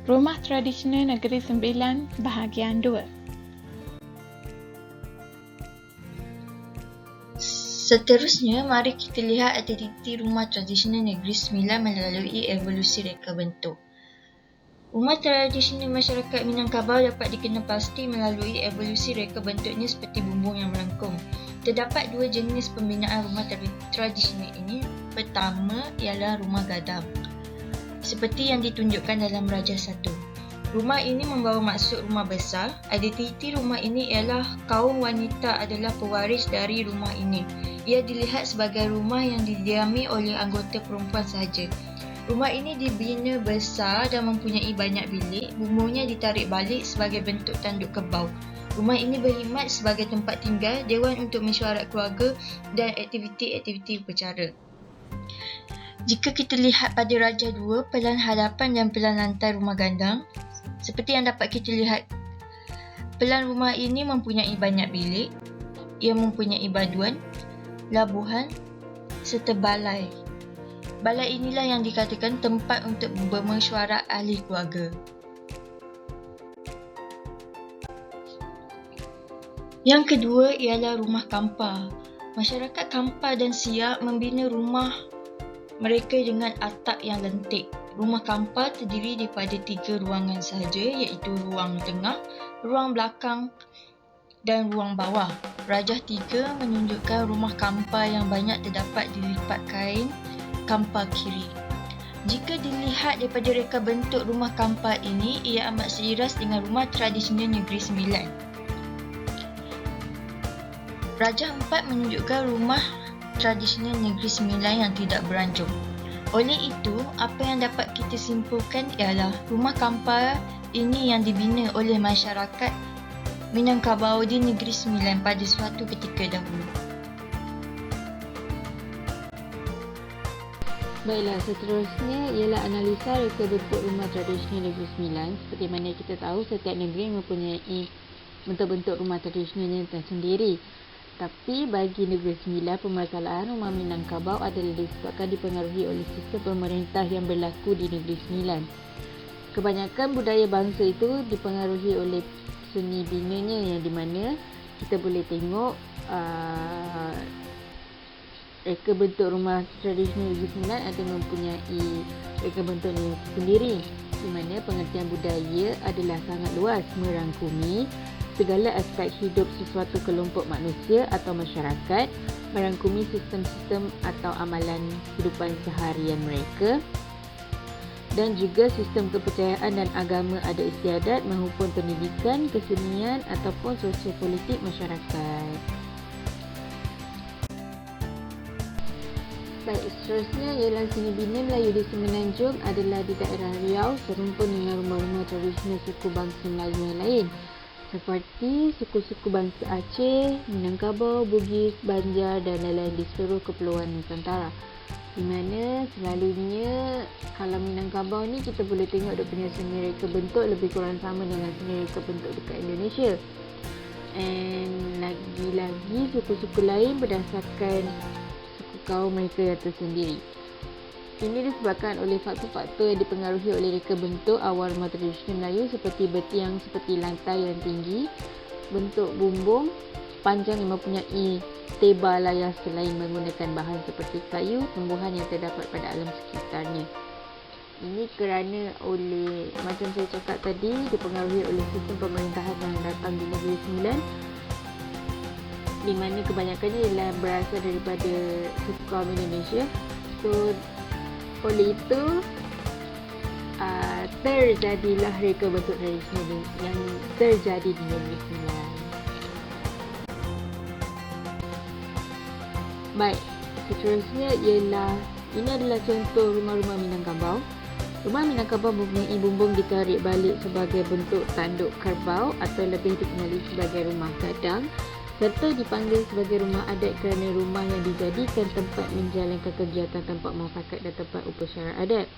Rumah Tradisional Negeri Sembilan Bahagian 2. Seterusnya, mari kita lihat aktiviti Rumah Tradisional Negeri Sembilan melalui evolusi reka bentuk. Rumah tradisional masyarakat Minangkabau dapat dikenal pasti melalui evolusi reka bentuknya seperti bumbung yang melengkung. Terdapat dua jenis pembinaan rumah tradisional ini. Pertama ialah rumah gadang, seperti yang ditunjukkan dalam Raja 1. Rumah ini membawa maksud rumah besar. Identiti rumah ini ialah kaum wanita adalah pewaris dari rumah ini. Ia dilihat sebagai rumah yang didiami oleh anggota perempuan sahaja. Rumah ini dibina besar dan mempunyai banyak bilik. Bumbungnya ditarik balik sebagai bentuk tanduk kebau. Rumah ini berkhidmat sebagai tempat tinggal, dewan untuk mesyuarat keluarga dan aktiviti-aktiviti upacara. Jika kita lihat pada Raja 2, pelan hadapan dan pelan lantai rumah gandang, seperti yang dapat kita lihat, pelan rumah ini mempunyai banyak bilik. Ia mempunyai baduan, labuhan serta balai. Balai inilah yang dikatakan tempat untuk bermesyuarat ahli keluarga. Yang kedua ialah rumah Kampar. Masyarakat Kampar dan Siak membina rumah mereka dengan atap yang lentik. Rumah Kampar terdiri daripada 3 ruangan sahaja, iaitu ruang tengah, ruang belakang dan ruang bawah. Rajah 3 menunjukkan rumah Kampar yang banyak terdapat dilipat kain Kampar kiri. Jika dilihat daripada reka bentuk rumah Kampar ini, ia amat seiras dengan rumah tradisional Negeri Sembilan. Rajah 4 menunjukkan rumah tradisional Negeri Sembilan yang tidak beranjung. Oleh itu, apa yang dapat kita simpulkan ialah rumah Kampar ini yang dibina oleh masyarakat Minangkabau di Negeri Sembilan pada suatu ketika dahulu. Baiklah, seterusnya ialah analisa reka bentuk rumah tradisional Negeri Sembilan. Seperti mana kita tahu, setiap negeri mempunyai bentuk-bentuk rumah tradisionalnya tersendiri. Tapi bagi Negeri Sembilan, permasalahan rumah Minangkabau adalah disebabkan dipengaruhi oleh sistem pemerintah yang berlaku di Negeri Sembilan. Kebanyakan budaya bangsa itu dipengaruhi oleh seni binanya, yang di mana kita boleh tengok reka bentuk rumah tradisional Negeri Sembilan ada mempunyai reka bentuknya sendiri, di mana pengertian budaya adalah sangat luas, merangkumi segala aspek hidup sesuatu kelompok manusia atau masyarakat, merangkumi sistem-sistem atau amalan kehidupan seharian mereka, dan juga sistem kepercayaan dan agama adat istiadat maupun pendidikan, kesenian ataupun sosial politik masyarakat. Baik, seterusnya ialah seni bina Melayu di Semenanjung adalah di daerah Riau serumpun dengan rumah-rumah tradisional suku bangsa Melayu yang lain, seperti suku-suku bangsa Aceh, Minangkabau, Bugis, Banjar dan lain-lain di seluruh kepulauan Nusantara. Di mana selalunya kalau Minangkabau ni kita boleh tengok dia punya seni reka bentuk lebih kurang sama dengan seni reka bentuk dekat Indonesia. And lagi-lagi suku-suku lain berdasarkan suku kaum mereka yang tersendiri. Ini disebabkan oleh faktor-faktor yang dipengaruhi oleh reka bentuk awal rumah tradisional Melayu seperti bertiang seperti lantai yang tinggi, bentuk bumbung panjang yang mempunyai tebal layar selain menggunakan bahan seperti kayu, tumbuhan yang terdapat pada alam sekitarnya. Ini kerana oleh, macam saya cakap tadi, dipengaruhi oleh sistem pemerintahan yang datang di Negeri Sembilan, di mana kebanyakannya ialah berasal daripada suku kaum Indonesia. So, oleh itu terjadilah reka bentuk tradisional yang terjadi di Negeri Sembilan. Baik, seterusnya ialah, ini adalah contoh rumah-rumah Minangkabau. Rumah Minangkabau mempunyai bumbung ditarik balik sebagai bentuk tanduk kerbau atau lebih dikenali sebagai rumah gadang, serta dipanggil sebagai rumah adat kerana rumah yang dijadikan tempat menjalankan kegiatan tanpa muafakat dan tempat upacara adat.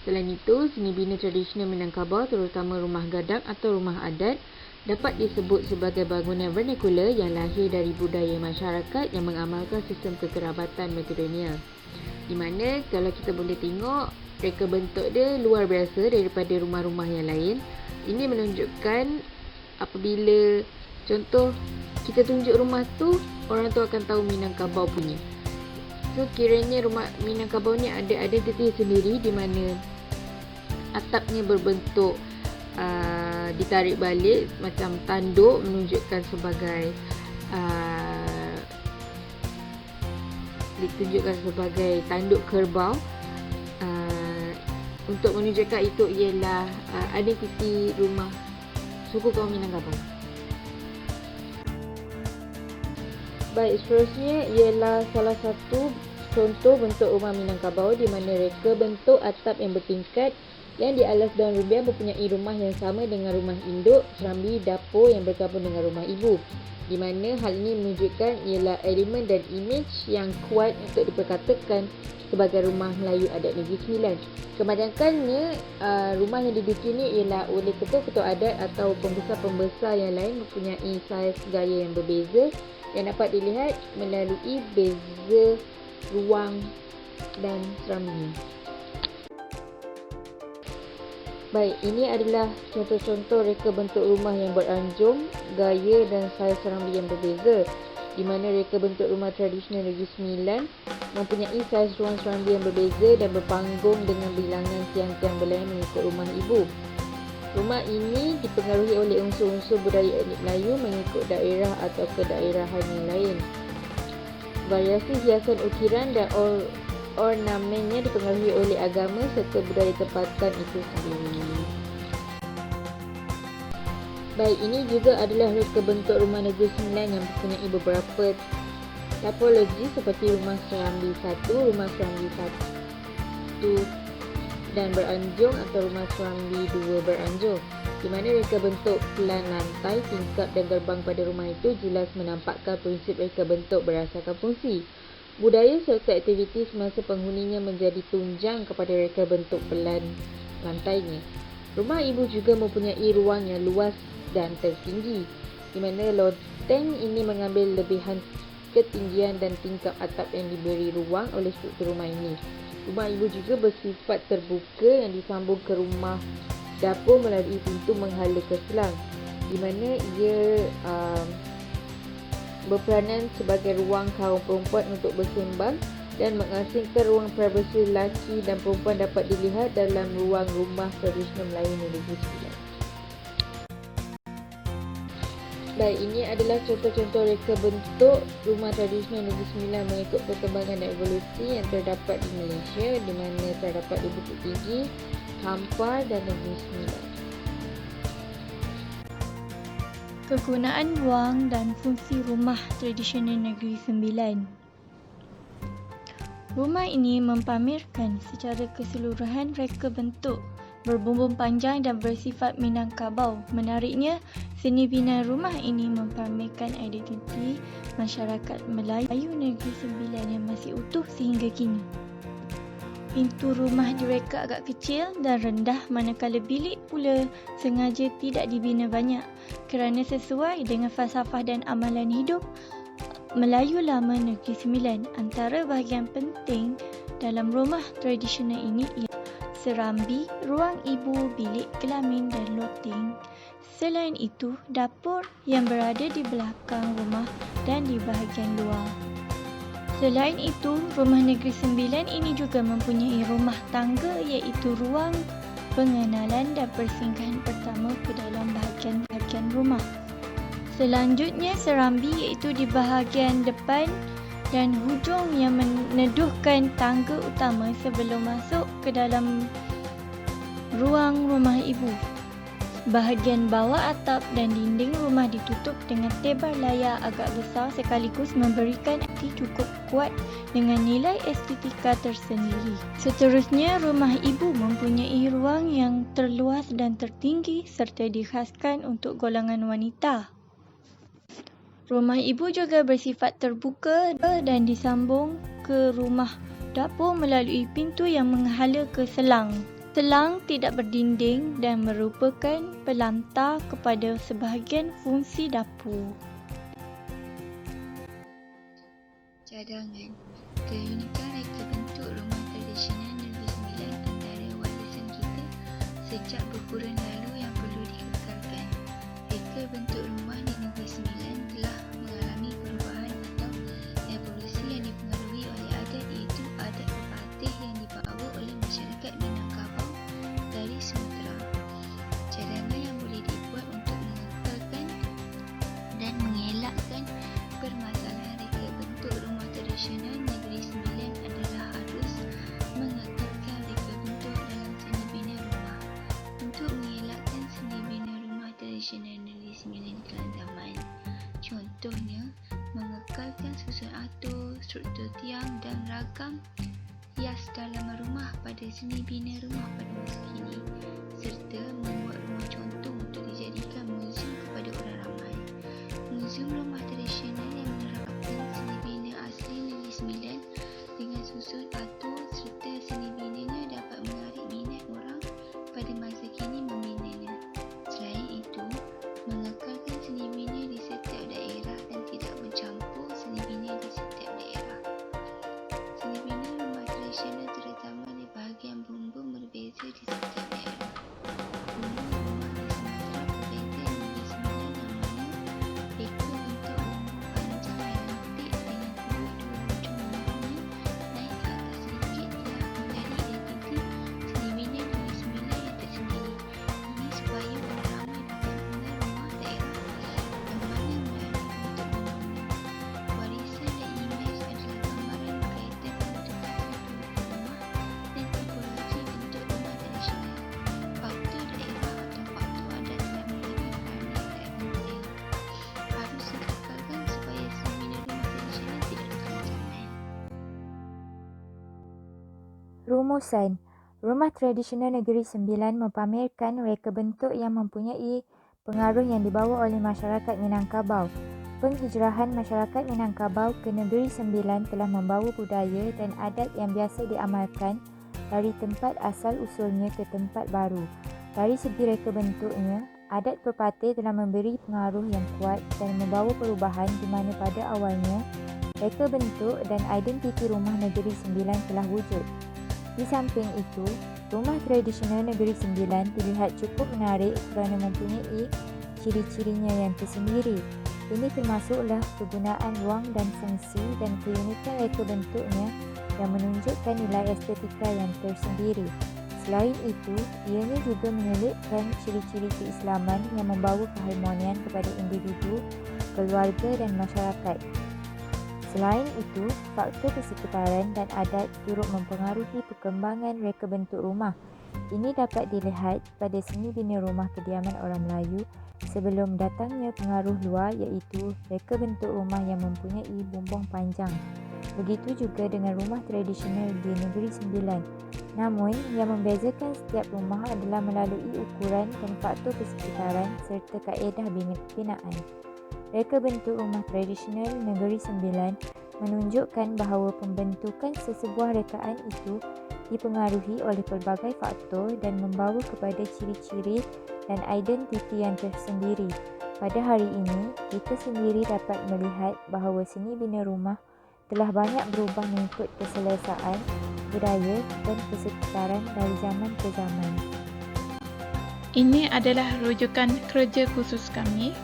Selain itu, seni bina tradisional Minangkabau terutama rumah gadang atau rumah adat dapat disebut sebagai bangunan vernakular yang lahir dari budaya masyarakat yang mengamalkan sistem kekerabatan metodonial. Di mana kalau kita boleh tengok reka bentuk dia luar biasa daripada rumah-rumah yang lain. Ini menunjukkan apabila contoh kita tunjuk rumah tu, orang tu akan tahu Minangkabau punya. So kiranya rumah Minangkabau ni ada identiti sendiri di mana atapnya berbentuk ditarik balik macam tanduk, menunjukkan sebagai ditunjukkan sebagai tanduk kerbau, untuk menunjukkan itu ialah identiti rumah suku kaum Minangkabau. Baik, seterusnya ialah salah satu contoh bentuk rumah Minangkabau di mana reka bentuk atap yang bertingkat yang dialas daun rubiah mempunyai rumah yang sama dengan rumah induk, serambi, dapur yang bergabung dengan rumah ibu, di mana hal ini menunjukkan ialah elemen dan imej yang kuat untuk diperkatakan sebagai rumah Melayu adat Negeri Sembilan. Kebanyakannya rumah yang diduduki ini ialah oleh ketua-ketua adat atau pembesar-pembesar yang lain mempunyai saiz gaya yang berbeza yang dapat dilihat melalui beza ruang dan serambi. Baik, ini adalah contoh-contoh reka bentuk rumah yang beranjung, gaya dan saiz serambi yang berbeza, di mana reka bentuk rumah tradisional Negeri Sembilan mempunyai saiz ruang serambi yang berbeza dan berpanggung dengan bilangan tiang-tiang berlain mengikut rumah ibu. Rumah ini dipengaruhi oleh unsur-unsur budaya etnik Melayu mengikut daerah atau kedaerahan yang lain. Variasi hiasan ukiran dan ornamennya dipengaruhi oleh agama serta budaya tempatan itu sendiri. Baik, ini juga adalah reka bentuk rumah Negeri Sembilan yang mempunyai beberapa tipologi seperti rumah serambi 1, rumah serambi 1 dan beranjung atau rumah serambi 2 beranjung, di mana reka bentuk pelan lantai, tingkap dan gerbang pada rumah itu jelas menampakkan prinsip reka bentuk berdasarkan fungsi. Budaya serta aktiviti semasa penghuninya menjadi tunjang kepada reka bentuk pelan lantainya. Rumah ibu juga mempunyai ruang yang luas dan tertinggi, di mana loteng ini mengambil lebihan ketinggian dan tingkap atap yang diberi ruang oleh struktur rumah ini. Rumah ibu juga bersifat terbuka yang disambung ke rumah dapur melalui pintu menghala ke selang, di mana ia berperanan sebagai ruang kaum perempuan untuk bersembang dan mengasingkan ruang privasi lelaki dan perempuan dapat dilihat dalam ruang rumah tradisional Melayu Negeri Sembilan. Baik, ini adalah contoh-contoh reka bentuk rumah tradisional Negeri Sembilan mengikut perkembangan dan evolusi yang terdapat di Malaysia, di mana terdapat di Bukit Tinggi, Hampar dan Negeri Sembilan. Kegunaan ruang dan fungsi rumah tradisional Negeri Sembilan. Rumah ini mempamerkan secara keseluruhan reka bentuk berbumbung panjang dan bersifat Minangkabau. Menariknya, seni binaan rumah ini mempamerkan identiti masyarakat Melayu Negeri Sembilan yang masih utuh sehingga kini. Pintu rumah direka agak kecil dan rendah, manakala bilik pula sengaja tidak dibina banyak kerana sesuai dengan falsafah dan amalan hidup Melayu lama Negeri Sembilan. Antara bahagian penting dalam rumah tradisional ini ialah serambi, ruang ibu, bilik kelamin dan loteng. Selain itu, dapur yang berada di belakang rumah dan di bahagian luar. Selain itu, rumah Negeri Sembilan ini juga mempunyai rumah tangga iaitu ruang pengenalan dan persinggahan pertama ke dalam bahagian-bahagian rumah. Selanjutnya, serambi iaitu di bahagian depan dan hujung yang meneduhkan tangga utama sebelum masuk ke dalam ruang rumah ibu. Bahagian bawah atap dan dinding rumah ditutup dengan tebar layar agak besar sekaligus memberikan arti cukup kuat dengan nilai estetika tersendiri. Seterusnya, rumah ibu mempunyai ruang yang terluas dan tertinggi serta dikhaskan untuk golongan wanita. Rumah ibu juga bersifat terbuka dan disambung ke rumah dapur melalui pintu yang menghala ke selang. Selang tidak berdinding dan merupakan pelantar kepada sebahagian fungsi dapur. Cadangan. Keunikan reka bentuk rumah tradisional Negeri Sembilan antara sejak berkurun lalu yang perlu dikekalkan. Reka bentuk rumah di Negeri Sembilan telah mengalami perubahan atau evolusi yang dipengaruhi oleh adat, iaitu adat pepatih yang dibawa oleh masyarakat Minangkabau dari Sumatera. Cadangan yang boleh dibuat untuk mengekalkan dan mengelakkan permasalahan reka bentuk rumah tradisional Negeri Sembilan adalah harus mengekalkan reka bentuk dalam seni bina rumah. Untuk mengelakkan seni bina rumah tradisional Negeri Sembilan kelam zaman, contohnya mengekalkan susun atur, struktur tiang dan ragam hias dalam rumah pada seni bina rumah pada masa kini, serta membuat rumah contoh untuk dijadikan muzium kepada orang ramai. Muzium rumah tradisional yang menerapkan seni bina asli Negeri Sembilan dengan susun atur serta seni binanya dapat menarik minat orang pada masa kini membinanya. Selain itu, mengekalkan seni bina di setiap daerah dan tidak mencampur seni bina di setiap daerah. Seni bina rumah tradisional terutama di bahagian bumbung berbeza di setiap daerah. Bumbung rumah di Sumatera berbeza dengan Negeri Sembilan, yang mana reka bentuk bumbung panjang yang lentik dengan kedua hujung bumbungnya naik ke atas sedikit telah menjadi identiti seni bina Negeri Sembilan yang tersendiri. Ini supaya orang ramai dapat mengenal rumah daerah yang mana melalui bentuk bumbungnya. Warisan dan imej adalah gambaran berkaitan bentukan struktur rumah dan tipologi bentuk rumah tradisional. Faktor daerah atau faktor adat dalam menjadi peranan yang sangat penting. Harus dikekalkan supaya seni bina rumah tradisional tidak kalah zaman. Rumusan. Rumah tradisional Negeri Sembilan mempamerkan reka bentuk yang mempunyai pengaruh yang dibawa oleh masyarakat Minangkabau. Penghijrahan masyarakat Minangkabau ke Negeri Sembilan telah membawa budaya dan adat yang biasa diamalkan dari tempat asal usulnya ke tempat baru. Dari segi reka bentuknya, adat pepatih telah memberi pengaruh yang kuat dan membawa perubahan di mana pada awalnya reka bentuk dan identiti rumah Negeri Sembilan telah wujud. Di samping itu, rumah tradisional Negeri Sembilan dilihat cukup menarik kerana mempunyai ciri-cirinya yang tersendiri. Ini termasuklah kegunaan ruang dan fungsi dan keunikan reka bentuknya yang menunjukkan nilai estetika yang tersendiri. Selain itu, ianya juga menyelipkan ciri-ciri keislaman yang membawa keharmonian kepada individu, keluarga dan masyarakat. Selain itu, faktor kesekitaran dan adat turut mempengaruhi perkembangan reka bentuk rumah. Ini dapat dilihat pada seni bina rumah kediaman orang Melayu sebelum datangnya pengaruh luar, iaitu reka bentuk rumah yang mempunyai bumbung panjang. Begitu juga dengan rumah tradisional di Negeri Sembilan. Namun, yang membezakan setiap rumah adalah melalui ukuran dan faktor kesekitaran serta kaedah binaan. Reka bentuk rumah tradisional Negeri Sembilan menunjukkan bahawa pembentukan sesebuah rekaan itu dipengaruhi oleh pelbagai faktor dan membawa kepada ciri-ciri dan identiti yang tersendiri. Pada hari ini, kita sendiri dapat melihat bahawa seni bina rumah telah banyak berubah mengikut keselesaan, budaya dan kesekitaran dari zaman ke zaman. Ini adalah rujukan kerja khusus kami.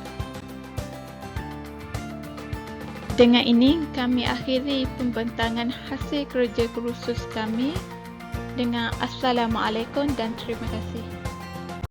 Dengan ini, kami akhiri pembentangan hasil kerja khusus kami dengan Assalamualaikum dan terima kasih.